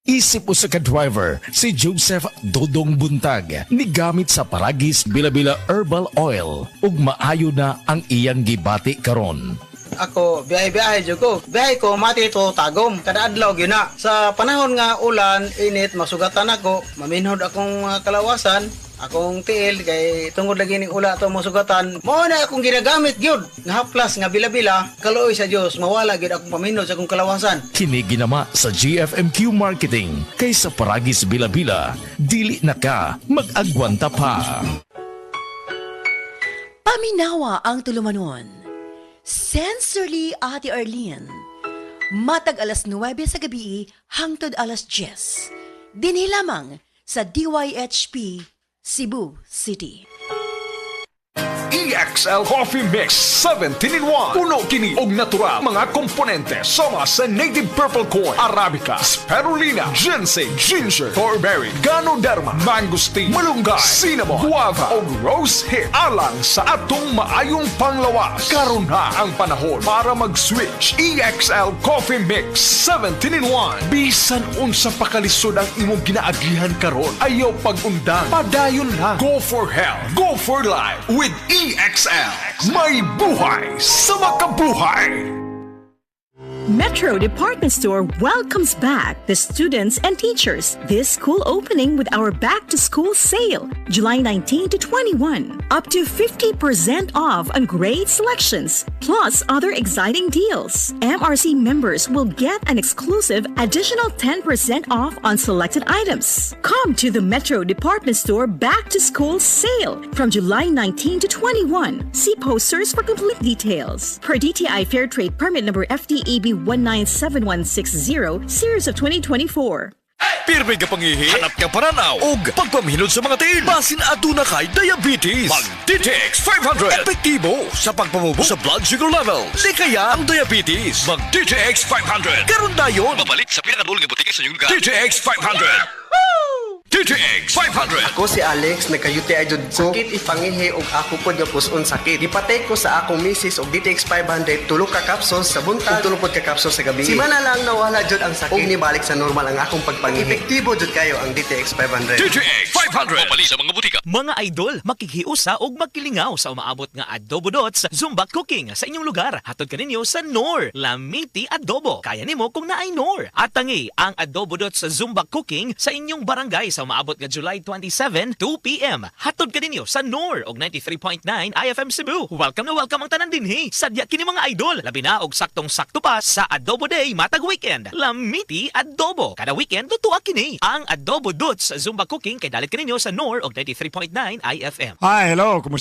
Isip usa ka driver si Joseph Dodong Buntag ni gamit sa Paragis Bila-Bila Herbal Oil ug maayo na ang iyang gibati karon. Ako, biyahe-biyahe jud ko. Biyahe ko, mati to tagom. Kada adlaw gyud na. Sa panahon nga ulan, init, masugatan ako. Maminhod akong kalawasan. Akong tiil, kay tungod lagi ning ula to masugatan. Mao na akong ginagamit gyud. Nga haplas, nga bila-bila. Kaluoy sa Dios, mawala gyud akong paminhod sa akong kalawasan. Kini ginama sa GFMQ Marketing kay sa Paragis Bila-Bila, dili na ka mag-agwanta pa. Paminawa ang tulumanon. Sensorily Ate Arlene. Matag alas 9 sa gabi hangtod alas 10. Dinhi lamang sa DYHP Cebu City. EXL Coffee Mix 17-in-1. Puno kini og natural mga komponente sama sa native purple corn, arabica, spirulina, ginseng, ginger, thornberry, ganoderma, mangosteen, malunggay, cinnamon, guava ug rose hip alang sa atong maayong panglawas. Karon na ang panahon para mag-switch. EXL Coffee Mix 17-in-1. Bisan unsa pa kalisod ang imong ginaagihan karon, ayaw pag-undang, padayon lang. Go for health, go for life with EXL. May buhay sa makabuhay. Metro Department Store welcomes back the students and teachers this school opening with our back to school sale, July 19 to 21. Up to 50% off on great selections, plus other exciting deals. MRC members will get an exclusive additional 10% off on selected items. Come to the Metro Department Store back to school sale from July 19 to 21. See posters for complete details. Per DTI Fair Trade Permit number FTEB 197160, series of 2024. Pirmi ka pangihi, hanap ka paranaw, ug pagpamhinod sa mga tiil. Basin aduna kay diabetes. Mag-DTX 500. Epektibo sa pagpamubo sa blood sugar levels. Di kaya ang diabetes. Mag-DTX 500. Karon dayon. Mabalik sa pinakadul nga butika sa inyong lugar. DTX 500. DTX 500. Ako si Alex, nagka-UTI jud ko. Sakit ipangihi og ako pod nga puson sakit. Ipatay ko sa akong misis og DTX 500 tulo ka capsules sa buntag, tulo pod ka capsules sa gabi. Simana lang nawala jud ang sakit. Og nibalik sa normal ang akong pagpangihi. Epektibo jud kayo ang DTX 500. DTX 500. Mabalik sa mga butika. Mga idol, makikiusa og makilingaw sa umaabot nga Adobo Dots Zumba Cooking sa inyong lugar. Hatod ka ninyo sa Nor, Lamiti Adobo. Kaya nimo kung naay Nor. At tangi ang Adobo Dots Zumba Cooking sa inyong barangay sa umaabot nga July 27, 2 p.m. Hatod ka ninyo sa Nor og 93.9 IFM Cebu. Welcome na welcome ang tanan dinhi. Sadya kini mga idol. Labi na og saktong-sakto pa sa Adobo Day matag weekend. Lamiti Adobo. Kada weekend tutuwa kini ang Adobo Dots Zumba Cooking kay dalit ka ninyo sa Nor og 93.9 IFM. Hi, hello. Kumusta?